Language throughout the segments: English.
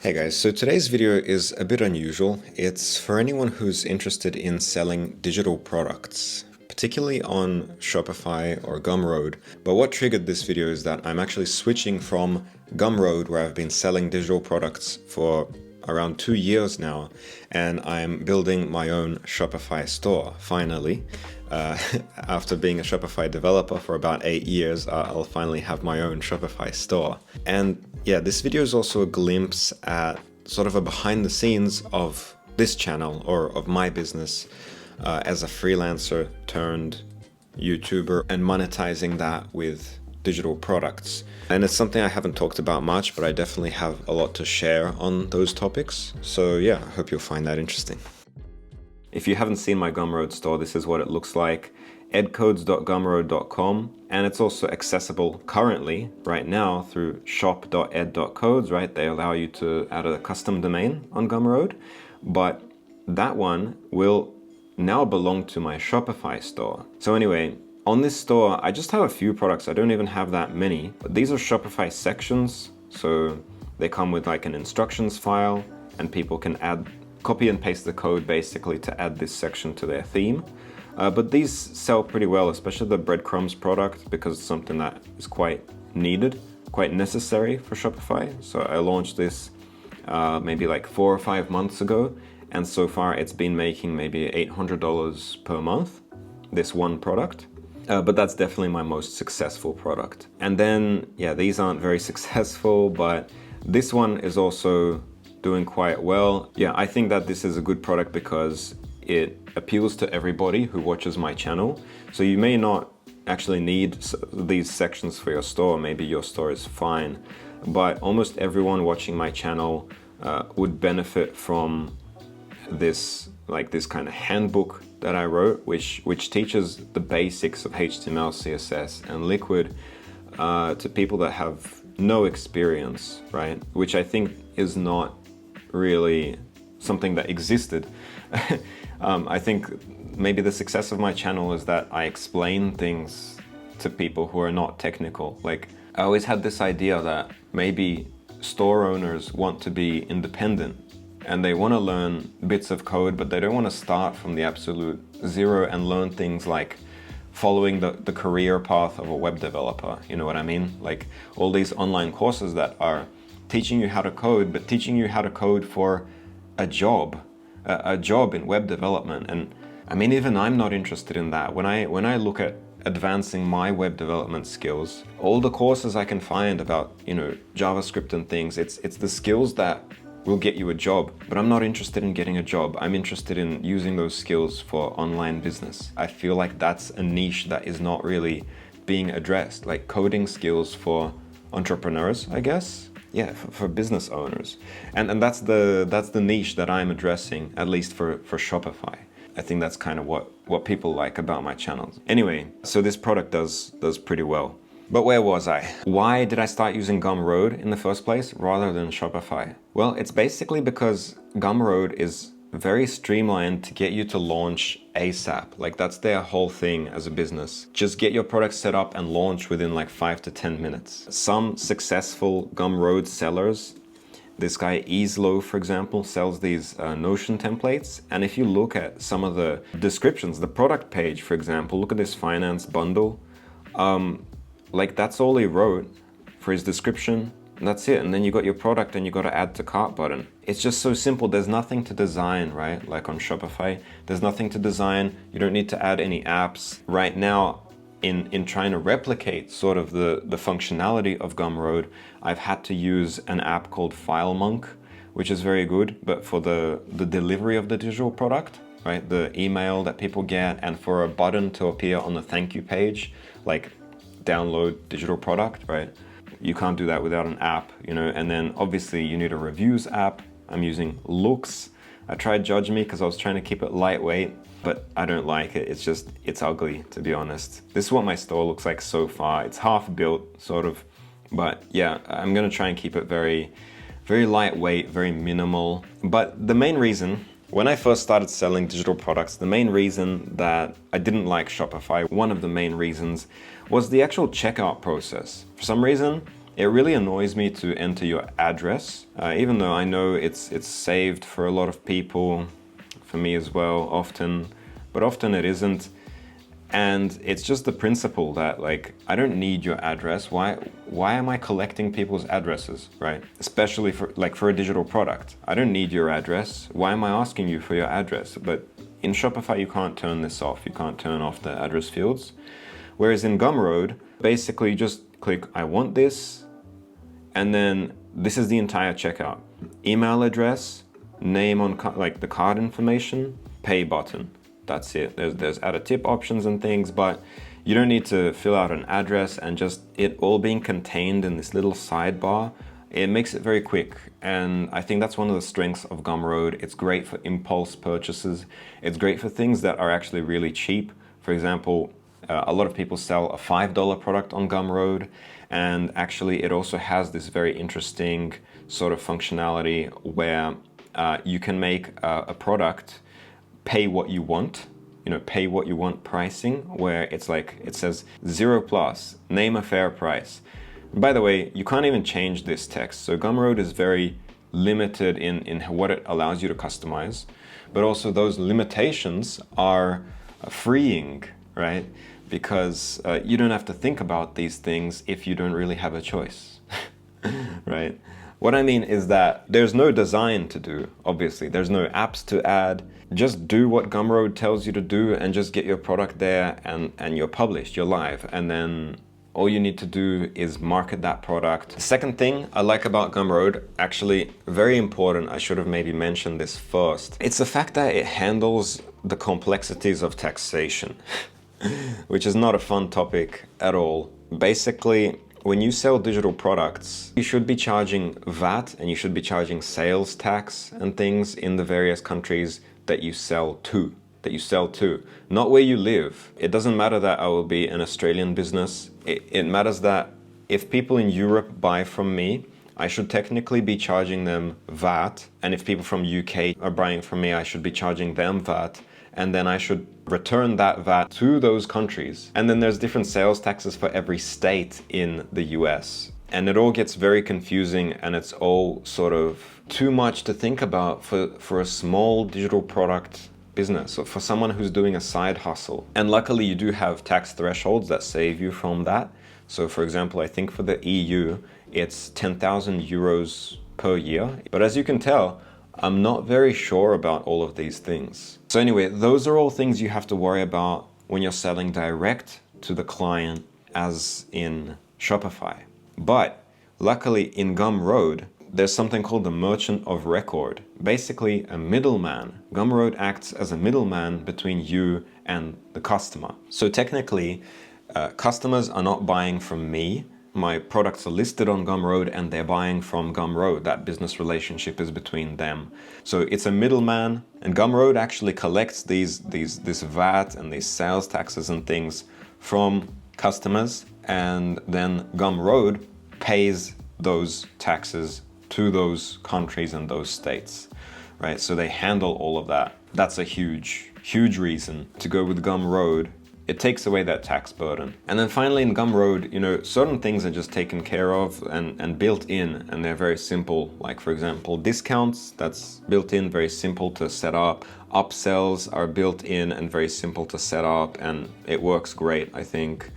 Hey guys, so today's video is a bit unusual. It's for anyone who's interested in selling digital products, particularly on Shopify or Gumroad. But what triggered this video is that I'm actually switching from Gumroad, where I've been selling digital products for around 2 years now, and I'm building my own Shopify store, finally. After being a Shopify developer for about 8 years, I'll finally have my own Shopify store. And yeah, this video is also a glimpse at sort of a behind the scenes of this channel or of my business as a freelancer turned YouTuber and monetizing that with digital products. And it's something I haven't talked about much, but I definitely have a lot to share on those topics. So yeah, I hope you'll find that interesting. If you haven't seen my Gumroad store, this is what it looks like. edcodes.gumroad.com, and it's also accessible currently, right now, through shop.ed.codes, right? They allow you to add a custom domain on Gumroad, but that one will now belong to my Shopify store. So anyway, on this store, I just have a few products. I don't even have that many, but these are Shopify sections. So they come with like an instructions file, and people can copy and paste the code basically to add this section to their theme. But these sell pretty well, especially the breadcrumbs product, because it's something that is quite needed, quite necessary for Shopify. So I launched this maybe like 4 or 5 months ago, and so far it's been making maybe $800 per month, this one product. But that's definitely my most successful product. And then, yeah, these aren't very successful, but this one is also doing quite well. Yeah, I think that this is a good product because it appeals to everybody who watches my channel. So you may not actually need these sections for your store. Maybe your store is fine, but almost everyone watching my channel would benefit from this kind of handbook that I wrote, which teaches the basics of HTML, CSS, and Liquid to people that have no experience, right? Which I think is not really something that existed. I think maybe the success of my channel is that I explain things to people who are not technical. Like, I always had this idea that maybe store owners want to be independent and they want to learn bits of code, but they don't want to start from the absolute zero and learn things like following the career path of a web developer. You know what I mean? Like all these online courses that are teaching you how to code, but teaching you how to code for a job in web development. And I mean, even I'm not interested in that. When I look at advancing my web development skills, all the courses I can find about, JavaScript and things, it's the skills that will get you a job. But I'm not interested in getting a job. I'm interested in using those skills for online business. I feel like that's a niche that is not really being addressed, like coding skills for entrepreneurs, I guess. Yeah, for business owners. And that's the niche that I'm addressing, at least for Shopify. I think that's kind of what people like about my channels. Anyway, so this product does pretty well. But where was I? Why did I start using Gumroad in the first place rather than Shopify? Well, it's basically because Gumroad is very streamlined to get you to launch ASAP. Like that's their whole thing as a business. Just get your product set up and launch within like 5 to 10 minutes. Some successful Gumroad sellers, this guy Easlow, for example, sells these Notion templates. And if you look at some of the descriptions, the product page, for example, look at this finance bundle. Like that's all he wrote for his description. And that's it. And then you got your product and you got to add to cart button. It's just so simple. There's nothing to design, right? Like on Shopify, there's nothing to design. You don't need to add any apps. Right now, in trying to replicate sort of the functionality of Gumroad, I've had to use an app called FileMonk, which is very good, but for the delivery of the digital product, right? The email that people get, and for a button to appear on the thank you page, like download digital product, right? You can't do that without an app, and then obviously you need a reviews app. I'm using Looks. I tried Judge Me because I was trying to keep it lightweight, but I don't like it. It's ugly, to be honest. This is what my store looks like so far. It's half built, sort of, but yeah, I'm gonna try and keep it very, very lightweight, very minimal. But the main reason, when I first started selling digital products, the main reason that I didn't like Shopify, one of the main reasons, was the actual checkout process. For some reason, It really annoys me to enter your address, even though I know it's saved for a lot of people, for me as well, but often it isn't. And it's just the principle that, like, I don't need your address. Why am I collecting people's addresses, right? Especially for a digital product. I don't need your address. Why am I asking you for your address? But in Shopify, you can't turn this off. You can't turn off the address fields. Whereas in Gumroad, basically you just click, I want this, and then this is the entire checkout. Email address, name on like the card information, pay button. That's it. There's add a tip options and things, but you don't need to fill out an address, and just it all being contained in this little sidebar, it makes it very quick. And I think that's one of the strengths of Gumroad. It's great for impulse purchases. It's great for things that are actually really cheap. For example, a lot of people sell a $5 product on Gumroad, and actually it also has this very interesting sort of functionality where you can make a product pay what you want, pay what you want pricing, where it's like, it says 0+, name a fair price. By the way, you can't even change this text. So Gumroad is very limited in what it allows you to customize, but also those limitations are freeing, right? Because you don't have to think about these things if you don't really have a choice, right? What I mean is that there's no design to do, obviously. There's no apps to add. Just do what Gumroad tells you to do and just get your product there, and you're published, you're live. And then all you need to do is market that product. The second thing I like about Gumroad, actually very important, I should have maybe mentioned this first. It's the fact that it handles the complexities of taxation, which is not a fun topic at all. Basically, when you sell digital products, you should be charging VAT and you should be charging sales tax and things in the various countries that you sell to, not where you live. It doesn't matter that I will be an Australian business. It matters that if people in Europe buy from me, I should technically be charging them VAT. And if people from UK are buying from me, I should be charging them VAT. And then I should return that VAT to those countries. And then there's different sales taxes for every state in the US. And it all gets very confusing, and it's all sort of too much to think about for a small digital product business, or for someone who's doing a side hustle. And luckily you do have tax thresholds that save you from that. So for example, I think for the EU, it's 10,000 euros per year. But as you can tell, I'm not very sure about all of these things. So anyway, those are all things you have to worry about when you're selling direct to the client, as in Shopify. But luckily in Gumroad, there's something called the merchant of record. Basically a middleman. Gumroad acts as a middleman between you and the customer. So technically, customers are not buying from me. My products are listed on Gumroad and they're buying from Gumroad. That business relationship is between them. So it's a middleman, and Gumroad actually collects this VAT and these sales taxes and things from customers, and then Gumroad pays those taxes to those countries and those states, right? So they handle all of that. That's a huge reason to go with Gumroad. It takes away that tax burden. And then finally in Gumroad, certain things are just taken care of and built in, and they're very simple. Like for example, discounts, that's built in, very simple to set up. Upsells are built in and very simple to set up, and it works great, I think.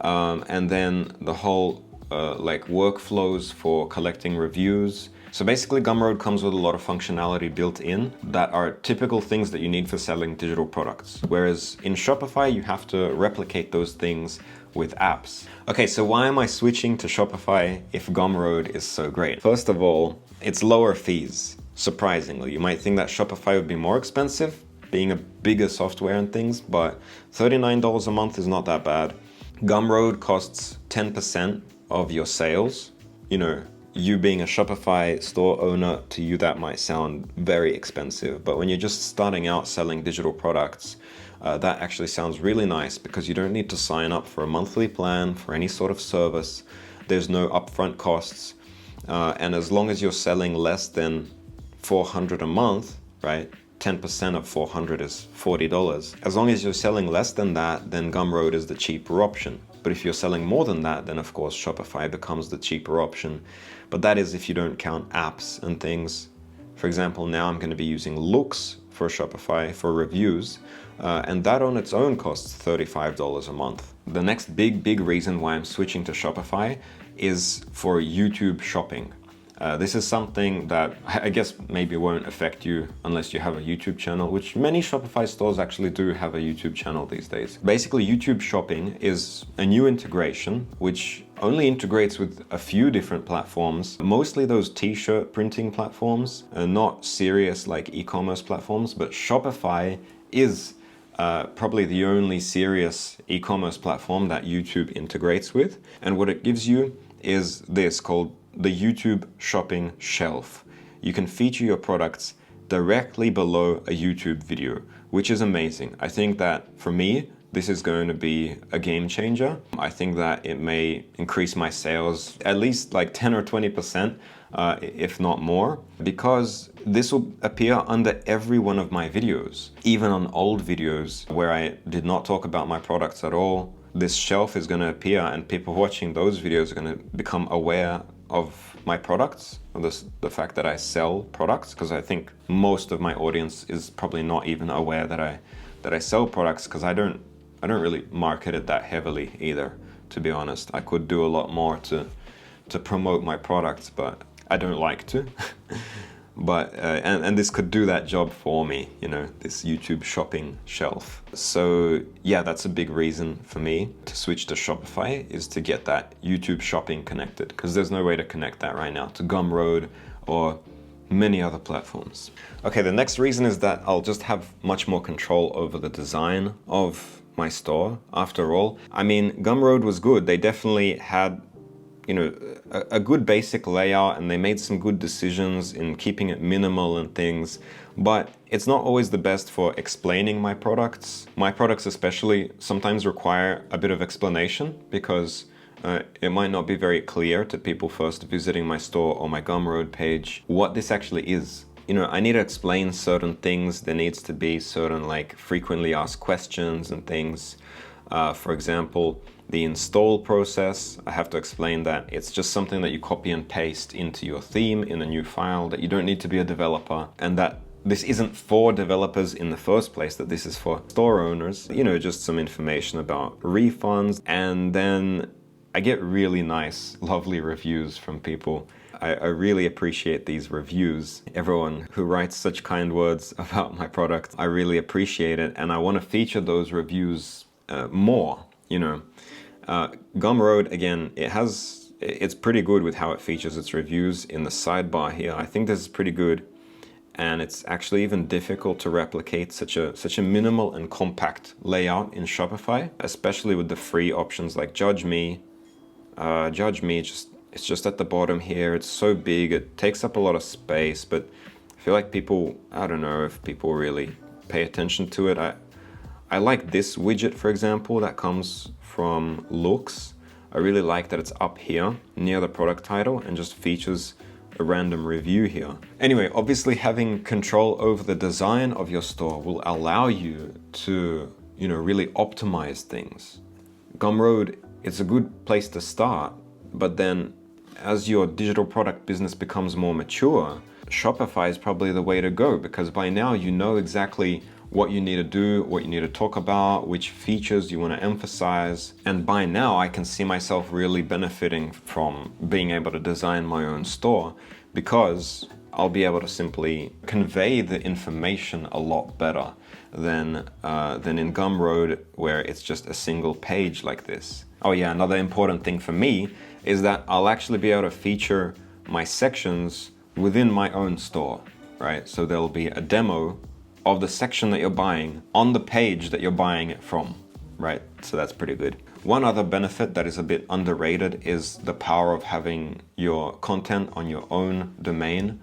And then the whole like workflows for collecting reviews. So basically Gumroad comes with a lot of functionality built in that are typical things that you need for selling digital products. Whereas in Shopify, you have to replicate those things with apps. Okay, so why am I switching to Shopify if Gumroad is so great? First of all, it's lower fees, surprisingly. You might think that Shopify would be more expensive, being a bigger software and things, but $39 a month is not that bad. Gumroad costs 10% of your sales. You being a Shopify store owner, to you that might sound very expensive, but when you're just starting out selling digital products, that actually sounds really nice, because you don't need to sign up for a monthly plan for any sort of service. There's no upfront costs, and as long as you're selling less than $400 a month, right? 10% of 400 is $40. As long as you're selling less than that, then Gumroad is the cheaper option. But if you're selling more than that, then of course Shopify becomes the cheaper option. But that is if you don't count apps and things. For example, now I'm going to be using Looks for Shopify for reviews, and that on its own costs $35 a month. The next big reason why I'm switching to Shopify is for YouTube shopping. This is something that I guess maybe won't affect you unless you have a YouTube channel, which many Shopify stores actually do have a YouTube channel these days. Basically, YouTube shopping is a new integration which only integrates with a few different platforms, mostly those t-shirt printing platforms, not serious like e-commerce platforms, but Shopify is probably the only serious e-commerce platform that YouTube integrates with. And what it gives you is this called the YouTube shopping shelf. You can feature your products directly below a YouTube video, which is amazing. I think that for me, this is going to be a game changer. I think that it may increase my sales at least like 10 or 20%, if not more, because this will appear under every one of my videos. Even on old videos where I did not talk about my products at all, this shelf is going to appear, and people watching those videos are going to become aware of my products, of the fact that I sell products, because I think most of my audience is probably not even aware that I sell products, because I don't really market it that heavily either, to be honest. I could do a lot more to promote my products, but I don't like to. But and this could do that job for me, you know, this YouTube shopping shelf. So yeah, that's a big reason for me to switch to Shopify, is to get that YouTube shopping connected, because there's no way to connect that right now to Gumroad or many other platforms. Okay, the next reason is that I'll just have much more control over the design of my store. After all, I mean, Gumroad was good. They definitely had, you know, a good basic layout, and they made some good decisions in keeping it minimal and things, but it's not always the best for explaining my products. My products especially sometimes require a bit of explanation, because it might not be very clear to people first visiting my store or my Gumroad page what this actually is. You know, I need to explain certain things. There needs to be certain like frequently asked questions and things. For example, the install process, I have to explain that it's just something that you copy and paste into your theme in a new file, that you don't need to be a developer, and that this isn't for developers in the first place, that this is for store owners. You know, just some information about refunds. And then I get really nice, lovely reviews from people. I really appreciate these reviews. Everyone who writes such kind words about my product, I really appreciate it, and I want to feature those reviews more, you know. Gumroad, again, it's pretty good with how it features its reviews in the sidebar here. I think this is pretty good, and it's actually even difficult to replicate such a minimal and compact layout in Shopify, especially with the free options like Judge Me. It's just at the bottom here. It's so big, it takes up a lot of space, but I feel like people, I don't know if people really pay attention to it. I like this widget, for example, that comes from Looks. I really like that it's up here near the product title and just features a random review here. Anyway, obviously having control over the design of your store will allow you to, you know, really optimize things. Gumroad, it's a good place to start, but then as your digital product business becomes more mature, Shopify is probably the way to go, because by now you know exactly what you need to do, what you need to talk about, which features you want to emphasize. And by now I can see myself really benefiting from being able to design my own store, because I'll be able to simply convey the information a lot better than in Gumroad, where it's just a single page like this. Oh yeah, another important thing for me is that I'll actually be able to feature my sections within my own store, right? So there'll be a demo of the section that you're buying on the page that you're buying it from, right? So that's pretty good. One other benefit that is a bit underrated is the power of having your content on your own domain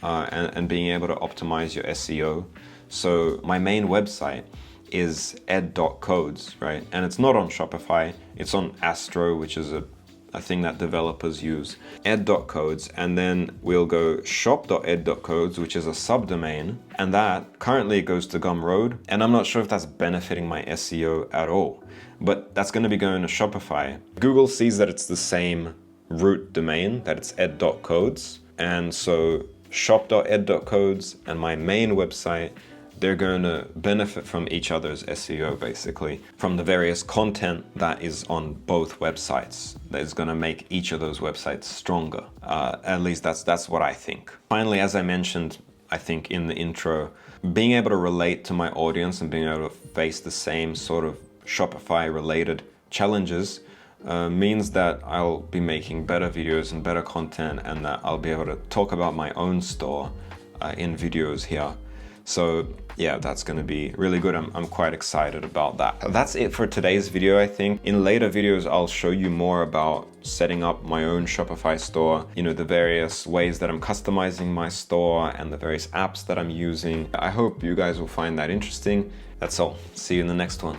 and being able to optimize your SEO. So my main website is ed.codes, right? And it's not on Shopify, it's on Astro, which is a a thing that developers use, ed.codes, and then we'll go shop.ed.codes, which is a subdomain, and that currently goes to Gumroad, and I'm not sure if that's benefiting my SEO at all, but that's going to be going to Shopify. Google sees that it's the same root domain, that it's ed.codes, and so shop.ed.codes and my main website, they're going to benefit from each other's SEO, basically, from the various content that is on both websites that is going to make each of those websites stronger. At least that's what I think. Finally, as I mentioned, I think in the intro, being able to relate to my audience and being able to face the same sort of Shopify related challenges means that I'll be making better videos and better content, and that I'll be able to talk about my own store in videos here. So yeah, that's going to be really good. I'm quite excited about that. That's it for today's video, I think. In later videos, I'll show you more about setting up my own Shopify store, you know, the various ways that I'm customizing my store and the various apps that I'm using. I hope you guys will find that interesting. That's all. See you in the next one.